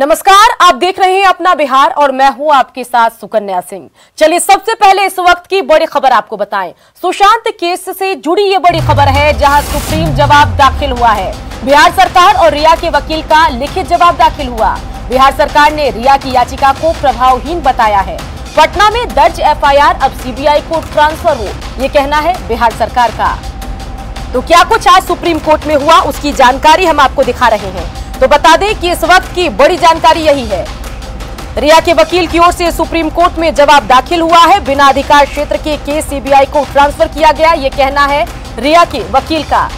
नमस्कार, आप देख रहे हैं अपना बिहार और मैं हूं आपके साथ सुकन्या सिंह। चलिए सबसे पहले इस वक्त की बड़ी खबर आपको बताएं। सुशांत केस से जुड़ी ये बड़ी खबर है जहां सुप्रीम जवाब दाखिल हुआ है। बिहार सरकार और रिया के वकील का लिखित जवाब दाखिल हुआ। बिहार सरकार ने रिया की याचिका को प्रभावहीन बताया है। पटना में दर्ज एफआईआर अब सीबीआई को ट्रांसफर हो, ये कहना है बिहार सरकार का। तो क्या कुछ आज सुप्रीम कोर्ट में हुआ उसकी जानकारी हम आपको दिखा रहे हैं। तो बता दें कि इस वक्त की बड़ी जानकारी यही है, रिया के वकील की ओर से सुप्रीम कोर्ट में जवाब दाखिल हुआ है। बिना अधिकार क्षेत्र के केस सीबीआई को ट्रांसफर किया गया, ये कहना है रिया के वकील का।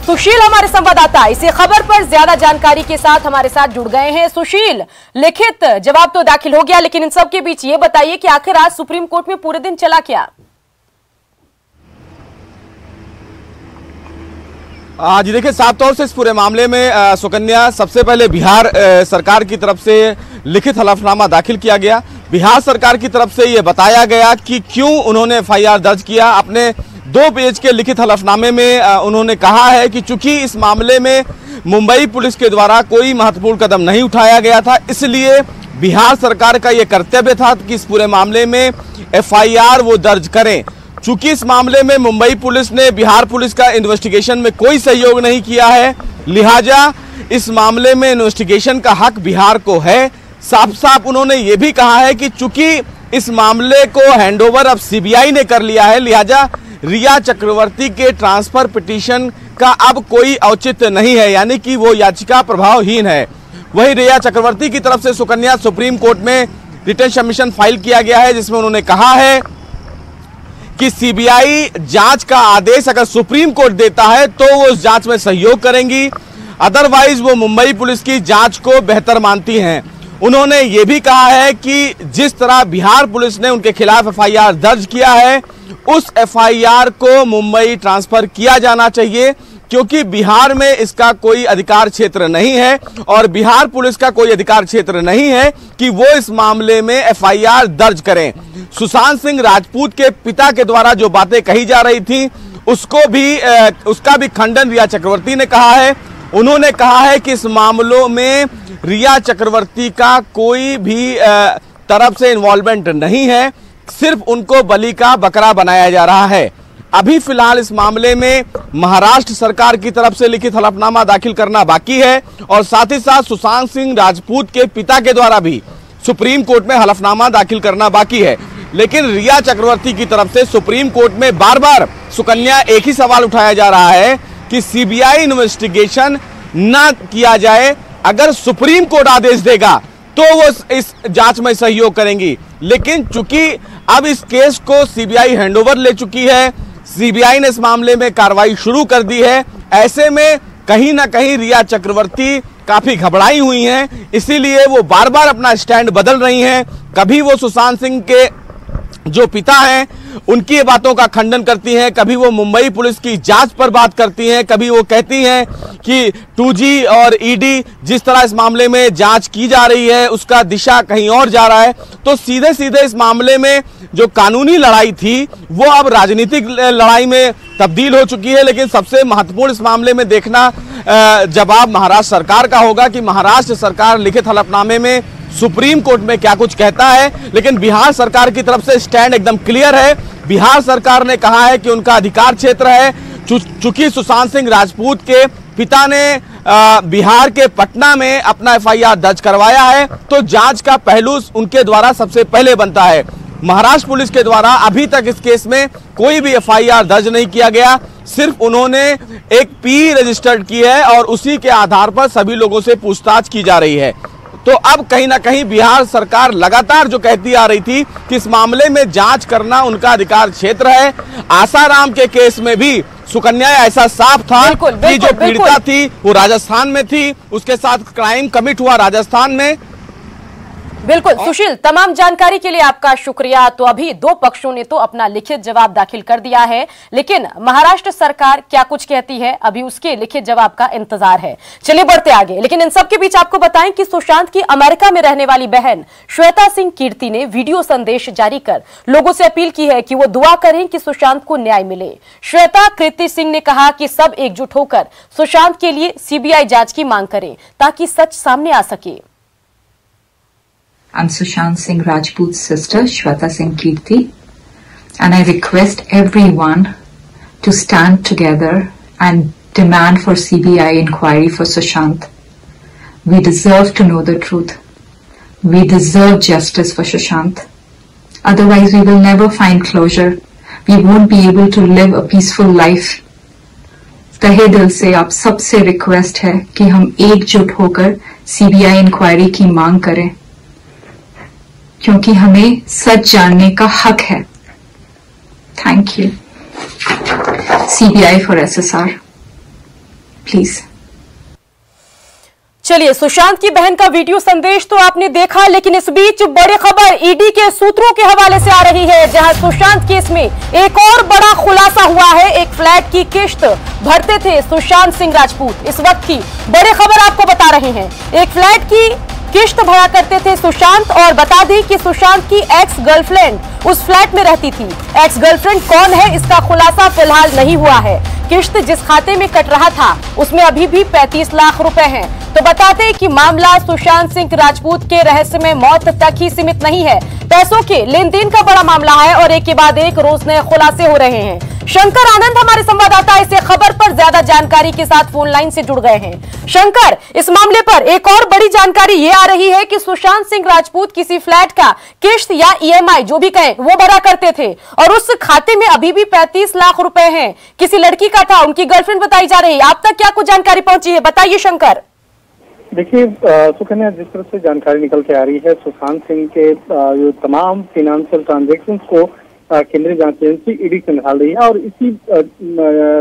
सुशील हमारे संवाददाता इसी खबर पर ज्यादा जानकारी के साथ हमारे साथ जुड़ गए हैं। सुशील, लिखित जवाब तो दाखिल हो गया, लेकिन इन सब के बीच ये बताइए कि आखिर आज सुप्रीम कोर्ट में पूरे दिन चला क्या? जी देखिए, साफ तौर से इस पूरे मामले में सुकन्या, सबसे पहले बिहार सरकार की तरफ से लिखित हलफनामा दाखिल किया गया। बिहार सरकार की तरफ से ये बताया गया कि क्यों उन्होंने एफआईआर दर्ज किया। अपने 2 पेज के लिखित हलफनामे में उन्होंने कहा है कि चूंकि इस मामले में मुंबई पुलिस के द्वारा कोई महत्वपूर्ण कदम नहीं उठाया गया था, इसलिए बिहार सरकार का ये कर्तव्य था कि इस पूरे मामले में एफआईआर वो दर्ज करें। चूंकि इस मामले में मुंबई पुलिस ने बिहार पुलिस का इन्वेस्टिगेशन में कोई सहयोग नहीं किया है, लिहाजा इस मामले में इन्वेस्टिगेशन का हक बिहार को है। साफ साफ उन्होंने ये भी कहा है कि चूंकि इस मामले को हैंडओवर अब सीबीआई ने कर लिया है, लिहाजा रिया चक्रवर्ती के ट्रांसफर पिटीशन का अब कोई औचित्य नहीं है, यानी कि वो याचिका प्रभावहीन है। वही रिया चक्रवर्ती की तरफ से सुकन्या, सुप्रीम कोर्ट में रिटन सबमिशन फाइल किया गया है, जिसमें उन्होंने कहा है कि सीबीआई जांच का आदेश अगर सुप्रीम कोर्ट देता है तो वो उस जांच में सहयोग करेंगी, अदरवाइज वो मुंबई पुलिस की जांच को बेहतर मानती हैं। उन्होंने ये भी कहा है कि जिस तरह बिहार पुलिस ने उनके खिलाफ एफआईआर दर्ज किया है, उस एफआईआर को मुंबई ट्रांसफर किया जाना चाहिए, क्योंकि बिहार में इसका कोई अधिकार क्षेत्र नहीं है और बिहार पुलिस का कोई अधिकार क्षेत्र नहीं है कि वो इस मामले में एफआईआर दर्ज करें। सुशांत सिंह राजपूत के पिता के द्वारा जो बातें कही जा रही थी उसका भी खंडन रिया चक्रवर्ती ने कहा है। उन्होंने कहा है कि इस मामलों में रिया चक्रवर्ती का कोई भी तरफ से इन्वॉल्वमेंट नहीं है, सिर्फ उनको बलि का बकरा बनाया जा रहा है। अभी फिलहाल इस मामले में महाराष्ट्र सरकार की तरफ से लिखित हलफनामा दाखिल करना बाकी है और साथ ही साथ सुशांत सिंह राजपूत के पिता के द्वारा भी सुप्रीम कोर्ट में हलफनामा दाखिल करना बाकी है। लेकिन रिया चक्रवर्ती की तरफ से सुप्रीम कोर्ट में बार बार सुकन्या एक ही सवाल उठाया जा रहा है कि सीबीआई इन्वेस्टिगेशन न किया जाए। अगर सुप्रीम कोर्ट आदेश देगा तो वो इस जांच में सहयोग करेंगी, लेकिन चूंकि अब इस केस को सीबीआई हैंडओवर ले चुकी है, सीबीआई ने इस मामले में कार्रवाई शुरू कर दी है, ऐसे में कहीं ना कहीं रिया चक्रवर्ती काफी घबराई हुई हैं, इसीलिए वो बार बार अपना स्टैंड बदल रही हैं। कभी वो सुशांत सिंह के जो पिता हैं उनकी बातों का खंडन करती हैं, कभी वो मुंबई पुलिस की जांच पर बात करती हैं, कभी वो कहती हैं कि 2G और ED जिस तरह इस मामले में जांच की जा रही है उसका दिशा कहीं और जा रहा है। तो सीधे सीधे इस मामले में जो कानूनी लड़ाई थी वो अब राजनीतिक लड़ाई में तब्दील हो चुकी है। लेकिन सबसे महत्वपूर्ण इस मामले में देखना जवाब महाराष्ट्र सरकार का होगा कि महाराष्ट्र सरकार लिखित हलफनामे में सुप्रीम कोर्ट में क्या कुछ कहता है। लेकिन बिहार सरकार की तरफ से स्टैंड एकदम क्लियर है। बिहार सरकार ने कहा है कि उनका अधिकार क्षेत्र है। चूंकि सुशांत सिंह राजपूत के पिता ने बिहार के पटना में अपना एफआईआर दर्ज करवाया है, तो जांच का पहलू उनके द्वारा सबसे पहले बनता है। महाराष्ट्र पुलिस के द्वारा अभी तक इस केस में कोई भी एफआईआर दर्ज नहीं किया गया, सिर्फ उन्होंने एक पी रजिस्टर्ड की है और उसी के आधार पर सभी लोगों से पूछताछ की जा रही है। तो अब कहीं ना कहीं बिहार सरकार लगातार जो कहती आ रही थी कि इस मामले में जांच करना उनका अधिकार क्षेत्र है। आसाराम के केस में भी सुकन्या ऐसा साफ था कि जो पीड़िता थी वो राजस्थान में थी, उसके साथ क्राइम कमिट हुआ राजस्थान में, बिल्कुल सुशील, तमाम जानकारी के लिए आपका शुक्रिया। तो अभी दो पक्षों ने तो अपना लिखित जवाब दाखिल कर दिया है, लेकिन महाराष्ट्र सरकार क्या कुछ कहती है अभी उसके लिखित जवाब का इंतजार है। चलिए बढ़ते आगे, लेकिन इन सबके बीच आपको बताएं कि सुशांत की अमेरिका में रहने वाली बहन श्वेता सिंह कीर्ति ने वीडियो संदेश जारी कर लोगों से अपील की है कि वो दुआ करें कि सुशांत को न्याय मिले। श्वेता कीर्ति सिंह ने कहा कि सब एकजुट होकर सुशांत के लिए सीबीआई जांच की मांग करें ताकि सच सामने आ सके। I'm Sushant Singh Rajput's sister, Shweta Singh Kirti, and I request everyone to stand together and demand for CBI inquiry for Sushant. We deserve to know the truth. We deserve justice for Sushant. Otherwise, we will never find closure. We won't be able to live a peaceful life. तहे दिल से आप सबसे request है कि हम एकजुट होकर CBI इंक्वायरी की मांग करें, क्योंकि हमें सच जानने का हक है। Thank you. CBI for SSR, please. चलिए, सुशांत की बहन का वीडियो संदेश तो आपने देखा, लेकिन इस बीच बड़ी खबर ईडी के सूत्रों के हवाले से आ रही है, जहां सुशांत केस में एक और बड़ा खुलासा हुआ है। एक फ्लैट की किस्त भरते थे सुशांत सिंह राजपूत। इस वक्त की बड़ी खबर आपको बता रहे हैं, एक फ्लैट की किस्त भरा करते थे सुशांत, और बता दें कि सुशांत की एक्स गर्लफ्रेंड उस फ्लैट में रहती थी। एक्स गर्लफ्रेंड कौन है इसका खुलासा फिलहाल नहीं हुआ है। किस्त जिस खाते में कट रहा था उसमें अभी भी 35 लाख रुपए हैं। तो बताते हैं कि मामला सुशांत सिंह राजपूत के रहस्यमय मौत तक ही सीमित नहीं है, पैसों के लेन देन का बड़ा मामला है और एक के बाद एक रोज नए खुलासे हो रहे हैं। शंकर आनंद हमारे संवाददाता इस खबर पर ज्यादा जानकारी के साथ फोन लाइन से जुड़ गए हैं। शंकर, इस मामले पर एक और बड़ी जानकारी ये आ रही है कि सुशांत सिंह राजपूत किसी फ्लैट का किस्त या EMI जो भी कहें वो भरा करते थे, और उस खाते में अभी भी 35 लाख रुपए हैं। किसी लड़की का था, उनकी गर्लफ्रेंड बताई जा रही है। आप तक क्या कुछ जानकारी पहुंची है, बताइए शंकर। देखिए सुकन्या, जिस तरह से जानकारी निकल के आ रही है, सुशांत सिंह के जो तमाम फाइनेंशियल ट्रांजैक्शंस को केंद्रीय जांच एजेंसी ईडी से निकाल रही है, और इसी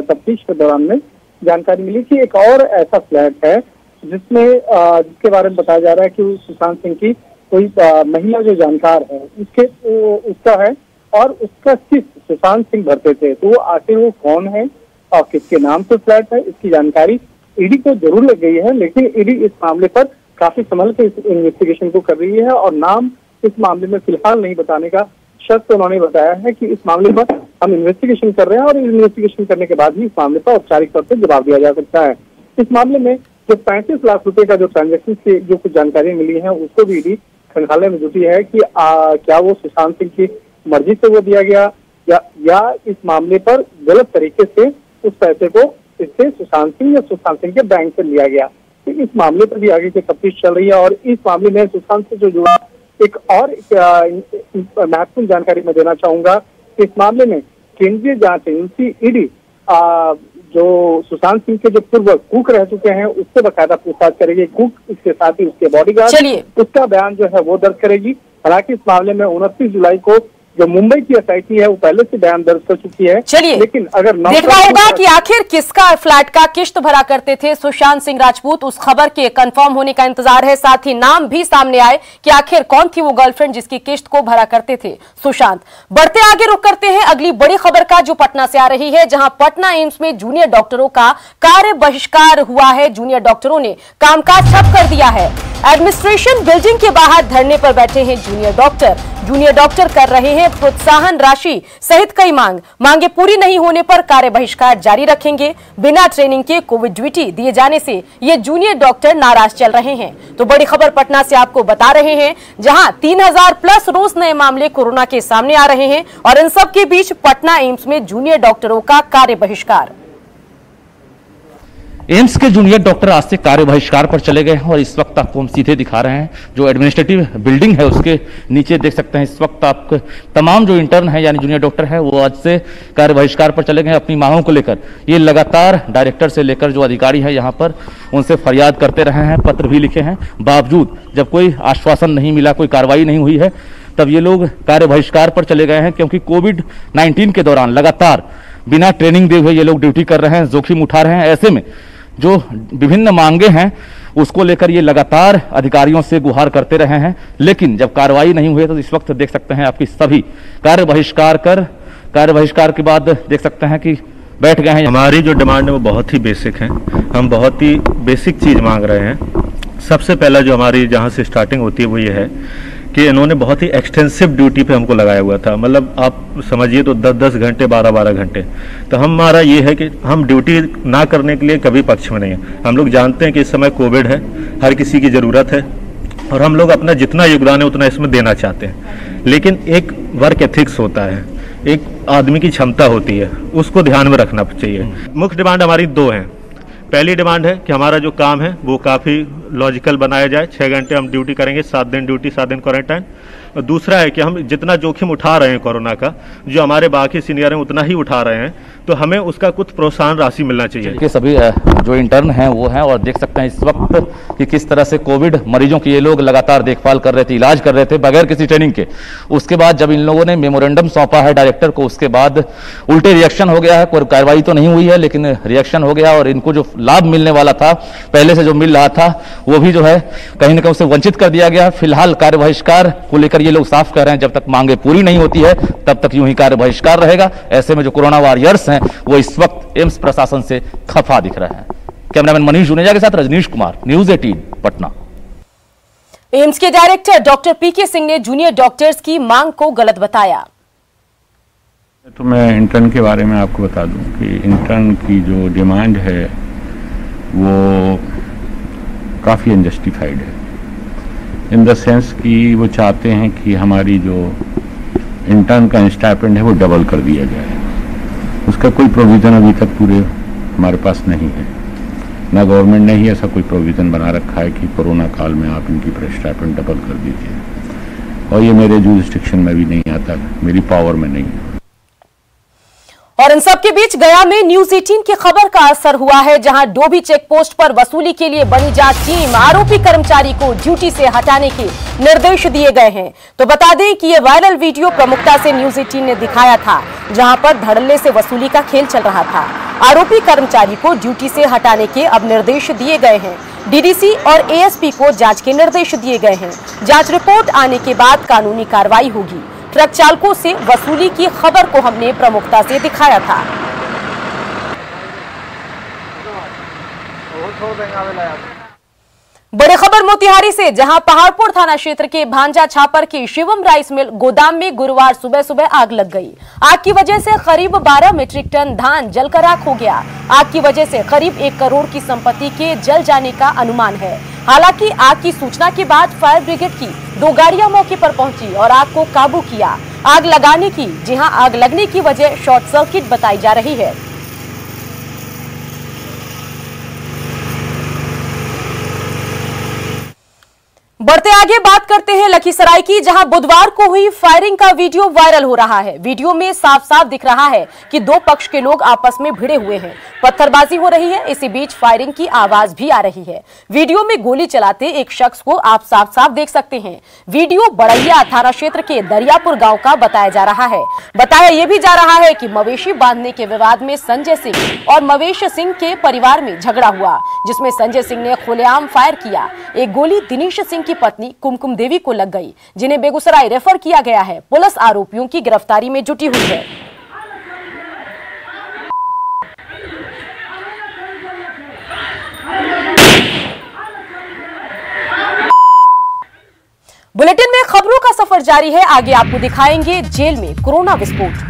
तफ्तीश के दौरान में जानकारी मिली कि एक और ऐसा फ्लैट है जिसके बारे में बताया जा रहा है कि सुशांत सिंह की कोई महिला जो जानकार है उसका है, और उसका किस्त सुशांत सिंह भरते थे। तो आखिर वो कौन है और किसके नाम से फ्लैट है, इसकी जानकारी ईडी को जरूर लग गई है, लेकिन ईडी इस मामले पर काफी संभल के इस इन्वेस्टिगेशन को कर रही है, और नाम इस मामले में फिलहाल नहीं बताने का शर्त उन्होंने बताया है कि इस मामले पर हम इन्वेस्टिगेशन कर रहे हैं, और इन्वेस्टिगेशन करने के बाद ही इस मामले पर औपचारिक तौर पर जवाब दिया जा सकता है। इस मामले में जो 35 लाख रुपए का जो ट्रांजेक्शन से जो कुछ जानकारी मिली है उसको भी ईडी खंगालने में जुटी है कि क्या वो सुशांत सिंह की मर्जी से वो दिया गया या इस मामले पर गलत तरीके से उस पैसे को इससे सुशांत सिंह या सुशांत सिंह के बैंक से लिया गया। तो इस मामले पर भी आगे की तफ्तीश चल रही है, और इस मामले में सुशांत से जो जुड़ा एक और महत्वपूर्ण जानकारी मैं देना चाहूंगा। इस मामले में केंद्रीय जांच एजेंसी ईडी जो सुशांत सिंह के जो पूर्व कुक रह चुके हैं उससे बकायदा पूछताछ करेगी। कुक, इसके साथ ही उसके बॉडीगार्ड, उसका बयान जो है वो दर्ज करेगी। हालांकि इस मामले में 29 जुलाई को जो मुंबई की SIT है वो पहले से बयान दर्ज कर चुकी है। चलिए, लेकिन अगर देखना होगा कि आखिर किसका फ्लैट का किस्त भरा करते थे सुशांत सिंह राजपूत। उस खबर के कंफर्म होने का इंतजार है, साथ ही नाम भी सामने आए कि आखिर कौन थी वो गर्लफ्रेंड जिसकी किस्त को भरा करते थे सुशांत। बढ़ते आगे रुक करते हैं अगली बड़ी खबर का, जो पटना से आ रही है, जहां पटना एम्स में जूनियर डॉक्टरों का कार्य बहिष्कार हुआ है। जूनियर डॉक्टरों ने कामकाज ठप कर दिया है। एडमिनिस्ट्रेशन बिल्डिंग के बाहर धरने पर बैठे हैं जूनियर डॉक्टर। जूनियर डॉक्टर कर रहे हैं प्रोत्साहन राशि सहित कई मांगे पूरी नहीं होने पर कार्य बहिष्कार जारी रखेंगे। बिना ट्रेनिंग के कोविड ड्यूटी दिए जाने से ये जूनियर डॉक्टर नाराज चल रहे हैं। तो बड़ी खबर पटना से आपको बता रहे हैं, जहां 3000 प्लस रोज नए मामले कोरोना के सामने आ रहे हैं, और इन सब के बीच पटना एम्स में जूनियर डॉक्टरों का कार्य बहिष्कार। एम्स के जूनियर डॉक्टर आज से कार्य बहिष्कार पर चले गए हैं, और इस वक्त आपको हम सीधे दिखा रहे हैं जो एडमिनिस्ट्रेटिव बिल्डिंग है उसके नीचे देख सकते हैं। इस वक्त आप तमाम जो इंटर्न है यानी जूनियर डॉक्टर है वो आज से कार्य बहिष्कार पर चले गए अपनी मांगों को लेकर। ये लगातार डायरेक्टर से लेकर जो अधिकारी है यहाँ पर उनसे फरियाद करते रहे हैं, पत्र भी लिखे हैं, बावजूद जब कोई आश्वासन नहीं मिला, कोई कार्रवाई नहीं हुई है, तब ये लोग कार्य बहिष्कार पर चले गए हैं। क्योंकि कोविड-19 के दौरान लगातार बिना ट्रेनिंग दिए हुए ये लोग ड्यूटी कर रहे हैं, जोखिम उठा रहे हैं। ऐसे में जो विभिन्न मांगे हैं उसको लेकर ये लगातार अधिकारियों से गुहार करते रहे हैं, लेकिन जब कार्रवाई नहीं हुई तो इस वक्त देख सकते हैं आपकी सभी कार्य बहिष्कार के बाद देख सकते हैं कि बैठ गए हैं। हमारी जो डिमांड है वो बहुत ही बेसिक है, हम बहुत ही बेसिक चीज़ मांग रहे हैं। सबसे पहला जो हमारी जहाँ से स्टार्टिंग होती है वो ये है कि इन्होंने बहुत ही एक्सटेंसिव ड्यूटी पे हमको लगाया हुआ था, मतलब आप समझिए तो 10-10 घंटे 12-12 घंटे। तो हमारा ये है कि हम ड्यूटी ना करने के लिए कभी पक्ष में नहीं है। हम लोग जानते हैं कि इस समय कोविड है, हर किसी की ज़रूरत है और हम लोग अपना जितना योगदान है उतना इसमें देना चाहते हैं, लेकिन एक वर्क एथिक्स होता है, एक आदमी की क्षमता होती है, उसको ध्यान में रखना चाहिए। मुख्य डिमांड हमारी 2 हैं। पहली डिमांड है कि हमारा जो काम है वो काफ़ी लॉजिकल बनाया जाए, 6 घंटे हम ड्यूटी करेंगे, 7 दिन ड्यूटी 7 दिन क्वारंटाइन। और दूसरा है कि हम जितना जोखिम उठा रहे हैं कोरोना का, जो हमारे बाकी सीनियर हैं उतना ही उठा रहे हैं, तो हमें उसका कुछ प्रोत्साहन राशि मिलना चाहिए। कि सभी जो इंटर्न हैं वो हैं और देख सकते हैं इस वक्त कि किस तरह से कोविड मरीजों की ये लोग लगातार देखभाल कर रहे थे, इलाज कर रहे थे बगैर किसी ट्रेनिंग के। उसके बाद जब इन लोगों ने मेमोरेंडम सौंपा है डायरेक्टर को, उसके बाद उल्टे रिएक्शन हो गया है। कोई कार्रवाई तो नहीं हुई है लेकिन रिएक्शन हो गया और इनको जो लाभ मिलने वाला था, पहले से जो मिल रहा था, वो भी जो है कहीं ना कहीं उससे वंचित कर दिया गया। फिलहाल कार्य बहिष्कार को लेकर ये लोग साफ कर रहे हैं, जब तक मांगे पूरी नहीं होती है तब तक यूं ही कार्य बहिष्कार रहेगा। ऐसे में जो कोरोना वॉरियर्स हैं वो इस वक्त एम्स प्रशासन से खफा दिख रहे हैं। कैमरामैन मनीष जुनेजा के साथ रजनीश कुमार, न्यूज़ 18 पटना। एम्स के डायरेक्टर डॉक्टर पीके सिंह ने जूनियर डॉक्टर्स की मांग को गलत बताया। तो मैं इंटर्न के बारे में आपको बता दूं कि इंटर्न की जो डिमांड है वो काफ़ी अनजस्टिफाइड है, इन द सेंस कि वो चाहते हैं कि हमारी जो इंटर्न का स्टाइपेंड है वो डबल कर दिया जाए। उसका कोई प्रोविज़न अभी तक पूरे हमारे पास नहीं है, ना गवर्नमेंट ने ही ऐसा कोई प्रोविज़न बना रखा है कि कोरोना काल में आप इनकी स्टाइपेंड डबल कर दीजिए, और ये मेरे जुरिस्डिक्शन में भी नहीं आता, मेरी पावर में नहीं है। और इन सब के बीच गया में न्यूज़ 18 की खबर का असर हुआ है, जहां डोभी चेक पोस्ट पर वसूली के लिए बनी जांच टीम आरोपी कर्मचारी को ड्यूटी से हटाने के निर्देश दिए गए हैं। तो बता दें कि ये वायरल वीडियो प्रमुखता से न्यूज़ 18 ने दिखाया था, जहां पर धड़ल्ले से वसूली का खेल चल रहा था। आरोपी कर्मचारी को ड्यूटी से हटाने के अब निर्देश दिए गए हैं। डीडीसी और एएसपी को जांच के निर्देश दिए गए हैं। जांच रिपोर्ट आने के बाद कानूनी कार्रवाई होगी। ट्रक चालकों से वसूली की खबर को हमने प्रमुखता से दिखाया था। बड़ी खबर मोतिहारी से, जहां पहाड़पुर थाना क्षेत्र के भांजा छापर की शिवम राइस मिल गोदाम में गुरुवार सुबह सुबह आग लग गई। आग की वजह से करीब 12 मीट्रिक टन धान जलकर राख हो गया। आग की वजह से करीब 1 करोड़ की संपत्ति के जल जाने का अनुमान है। हालांकि आग की सूचना के बाद फायर ब्रिगेड की 2 गाड़ियां मौके पर पहुंची और आग को काबू किया। आग लगने की वजह शॉर्ट सर्किट बताई जा रही है। बढ़ते आगे बात करते हैं लखीसराय की, जहां बुधवार को हुई फायरिंग का वीडियो वायरल हो रहा है। वीडियो में साफ साफ दिख रहा है कि 2 पक्ष के लोग आपस में भिड़े हुए हैं, पत्थरबाजी हो रही है। इसी बीच फायरिंग की आवाज भी आ रही है। वीडियो में गोली चलाते एक शख्स को आप साफ साफ देख सकते हैं। वीडियो बड़ैया थाना क्षेत्र के दरियापुर गांव का बताया जा रहा है। बताया यह भी जा रहा है कि मवेशी बांधने के विवाद में संजय सिंह और मवेश सिंह के परिवार में झगड़ा हुआ, जिसमें संजय सिंह ने खुलेआम फायर किया। एक गोली दिनेश सिंह की पत्नी कुमकुम देवी को लग गई, जिन्हें बेगूसराय रेफर किया गया है। पुलिस आरोपियों की गिरफ्तारी में जुटी हुई है। बुलेटिन में खबरों का सफर जारी है। आगे आपको दिखाएंगे जेल में कोरोना विस्फोट।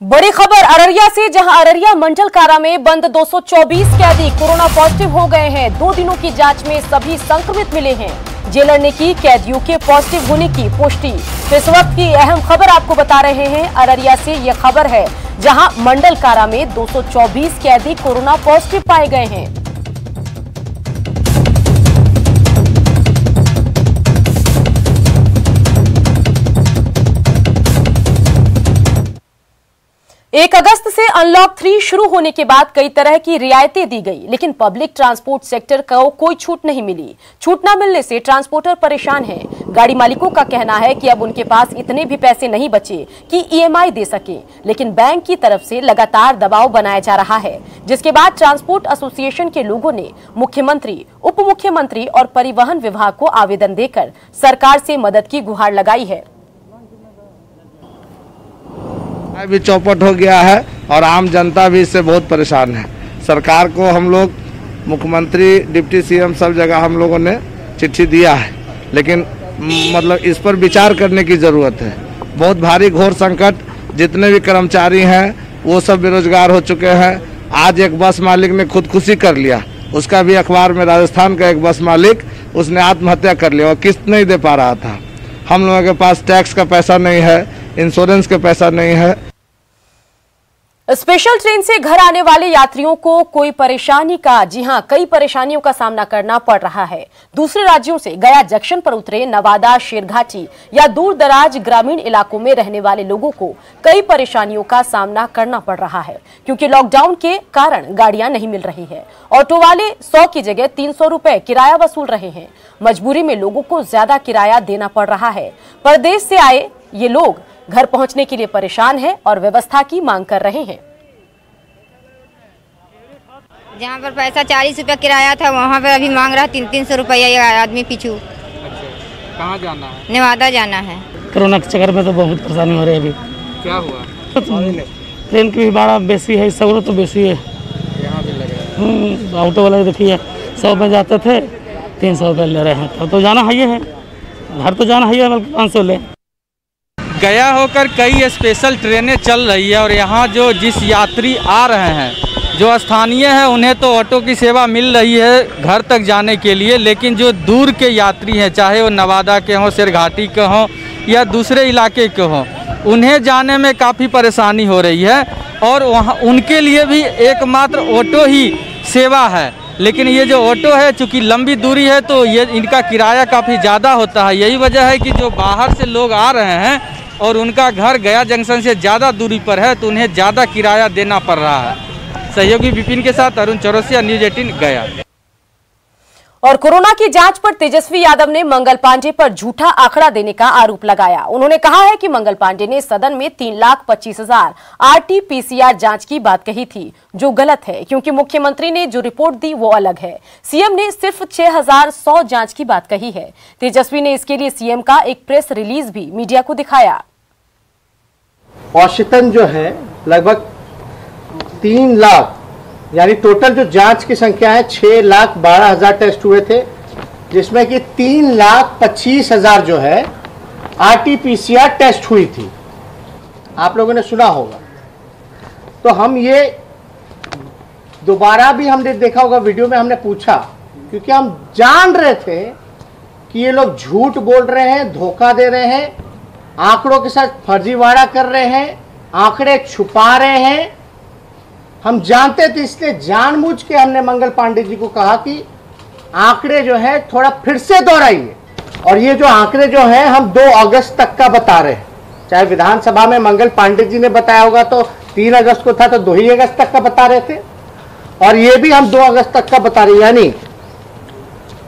बड़ी खबर अररिया से, जहां अररिया मंडल कारा में बंद 224 कैदी कोरोना पॉजिटिव हो गए हैं। 2 दिनों की जांच में सभी संक्रमित मिले हैं। जेलर ने की कैदियों के पॉजिटिव होने की पुष्टि। इस वक्त की अहम खबर आपको बता रहे हैं। अररिया से यह खबर है, जहां मंडल कारा में 224 कैदी कोरोना पॉजिटिव पाए गए हैं। 1 अगस्त से अनलॉक 3 शुरू होने के बाद कई तरह की रियायतें दी गई, लेकिन पब्लिक ट्रांसपोर्ट सेक्टर को कोई छूट नहीं मिली। छूट न मिलने से ट्रांसपोर्टर परेशान हैं। गाड़ी मालिकों का कहना है कि अब उनके पास इतने भी पैसे नहीं बचे कि ईएमआई दे सके, लेकिन बैंक की तरफ से लगातार दबाव बनाया जा रहा है, जिसके बाद ट्रांसपोर्ट एसोसिएशन के लोगों ने मुख्यमंत्री, उप मुख्यमंत्री और परिवहन विभाग को आवेदन देकर सरकार से मदद की गुहार लगाई है। भी चौपट हो गया है और आम जनता भी इससे बहुत परेशान है। सरकार को हम लोग, मुख्यमंत्री, डिप्टी सीएम, सब जगह हम लोगों ने चिट्ठी दिया है, लेकिन मतलब इस पर विचार करने की ज़रूरत है। बहुत भारी घोर संकट, जितने भी कर्मचारी हैं वो सब बेरोजगार हो चुके हैं। आज एक बस मालिक ने खुदकुशी कर लिया, उसका भी अखबार में, राजस्थान का एक बस मालिक, उसने आत्महत्या कर लिया और किस्त नहीं दे पा रहा था। हम लोगों के पास टैक्स का पैसा नहीं है, इंश्योरेंस का पैसा नहीं है। स्पेशल ट्रेन से घर आने वाले यात्रियों को कोई परेशानी का, जी हां, कई परेशानियों का सामना करना पड़ रहा है। दूसरे राज्यों से गया जंक्शन पर उतरे नवादा, शेरघाटी या दूर दराज ग्रामीण इलाकों में रहने वाले लोगों को कई परेशानियों का सामना करना पड़ रहा है, क्योंकि लॉकडाउन के कारण गाड़ियां नहीं मिल रही है। ऑटो वाले 100 की जगह 300 रुपए किराया वसूल रहे हैं। मजबूरी में लोगों को ज्यादा किराया देना पड़ रहा है। परदेश से आए ये लोग घर पहुंचने के लिए परेशान हैं और व्यवस्था की मांग कर रहे हैं। जहाँ पर पैसा 40 रुपया किराया था, वहाँ पर अभी मांग रहा 300 रुपया आदमी पीछू। कहाँ जाना है? नेवादा जाना है। कोरोना के चक्कर में तो बहुत परेशानी हो रही है। अभी क्या हुआ? ट्रेन की भी भाड़ा बेसी है, सगरों तो बेसी है। यहाँ भी लग रहा है। ऑटो वाले देखिए 100 में जाते थे, 300 रुपये ले रहे हैं। तो जाना है, घर तो जाना है, बल्कि 500 ले। गया होकर कई स्पेशल ट्रेनें चल रही है और यहाँ जो जिस यात्री आ रहे हैं, जो स्थानीय हैं, उन्हें तो ऑटो की सेवा मिल रही है घर तक जाने के लिए, लेकिन जो दूर के यात्री हैं, चाहे वो नवादा के हों, शेरघाटी के हों या दूसरे इलाके के हों, उन्हें जाने में काफ़ी परेशानी हो रही है और वहाँ उनके लिए भी एकमात्र ऑटो ही सेवा है। लेकिन ये जो ऑटो है, चूँकि लंबी दूरी है तो ये इनका किराया काफ़ी ज़्यादा होता है। यही वजह है कि जो बाहर से लोग आ रहे हैं और उनका घर गया जंक्शन से ज़्यादा दूरी पर है तो उन्हें ज़्यादा किराया देना पड़ रहा है। सहयोगी विपिन के साथ अरुण चौरसिया, न्यूज़ 18 गया। और कोरोना की जांच पर तेजस्वी यादव ने मंगल पांडे पर झूठा आंकड़ा देने का आरोप लगाया। उन्होंने कहा है कि मंगल पांडे ने सदन में 3,25,000 RT-PCR जांच की बात कही थी, जो गलत है, क्योंकि मुख्यमंत्री ने जो रिपोर्ट दी वो अलग है। सीएम ने सिर्फ 6,100 जांच की बात कही है। तेजस्वी ने इसके लिए सीएम का एक प्रेस रिलीज भी मीडिया को दिखाया। औसतन जो है लगभग 3 लाख, यानी टोटल जो जांच की संख्या है 6,12,000 टेस्ट हुए थे, जिसमें कि 3,25,000 जो है RT-PCR टेस्ट हुई थी। आप लोगों ने सुना होगा। तो हम ये दोबारा भी हमने देखा होगा, वीडियो में हमने पूछा, क्योंकि हम जान रहे थे कि ये लोग झूठ बोल रहे हैं, धोखा दे रहे हैं, आंकड़ों के साथ फर्जीवाड़ा कर रहे हैं, आंकड़े छुपा रहे हैं। हम जानते थे, इसलिए जानबूझ के हमने मंगल पांडे जी को कहा कि आंकड़े जो है थोड़ा फिर से दोहराइए। और ये जो आंकड़े जो हैं हम 2 अगस्त तक का बता रहे हैं। चाहे विधानसभा में मंगल पांडे जी ने बताया होगा तो 3 अगस्त को था, तो 2 ही अगस्त तक का बता रहे थे, और ये भी हम 2 अगस्त तक का बता रहे। यानी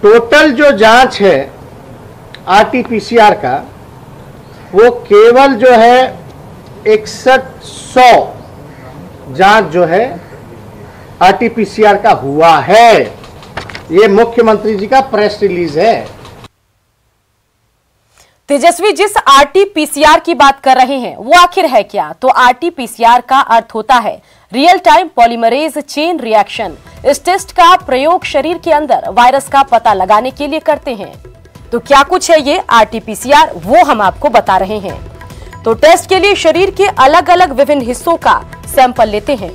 टोटल जो जांच है RT-PCR का, वो केवल जो है 6100 जांच जो है RT-PCR का हुआ है। ये मुख्यमंत्री जी का प्रेस रिलीज है। तेजस्वी जिस RT-PCR की बात कर रहे हैं वो आखिर है क्या? तो RT-PCR का अर्थ होता है real time polymerase chain reaction. इस टेस्ट का प्रयोग शरीर के अंदर वायरस का पता लगाने के लिए करते हैं। तो क्या कुछ है ये RT-PCR, वो हम आपको बता रहे हैं। तो टेस्ट के लिए शरीर के अलग अलग विभिन्न हिस्सों का सैंपल लेते हैं।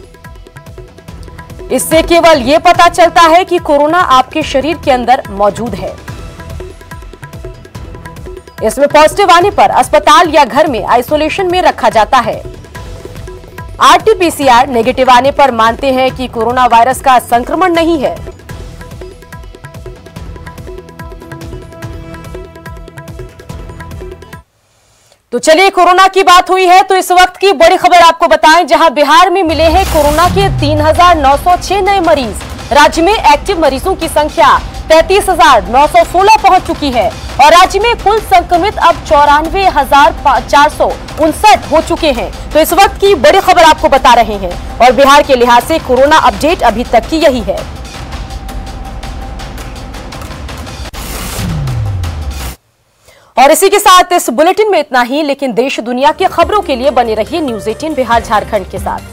इससे केवल यह पता चलता है कि कोरोना आपके शरीर के अंदर मौजूद है। इसमें पॉजिटिव आने पर अस्पताल या घर में आइसोलेशन में रखा जाता है। RT-PCR नेगेटिव आने पर मानते हैं कि कोरोना वायरस का संक्रमण नहीं है। तो चलिए, कोरोना की बात हुई है तो इस वक्त की बड़ी खबर आपको बताएं, जहां बिहार में मिले हैं कोरोना के 3,906 नए मरीज। राज्य में एक्टिव मरीजों की संख्या 33,916 पहुंच चुकी है और राज्य में कुल संक्रमित अब 94,459 हो चुके हैं। तो इस वक्त की बड़ी खबर आपको बता रहे हैं और बिहार के लिहाज से कोरोना अपडेट अभी तक की यही है। और इसी के साथ इस बुलेटिन में इतना ही, लेकिन देश दुनिया की खबरों के लिए बने रहिए न्यूज़ 18 बिहार झारखंड के साथ।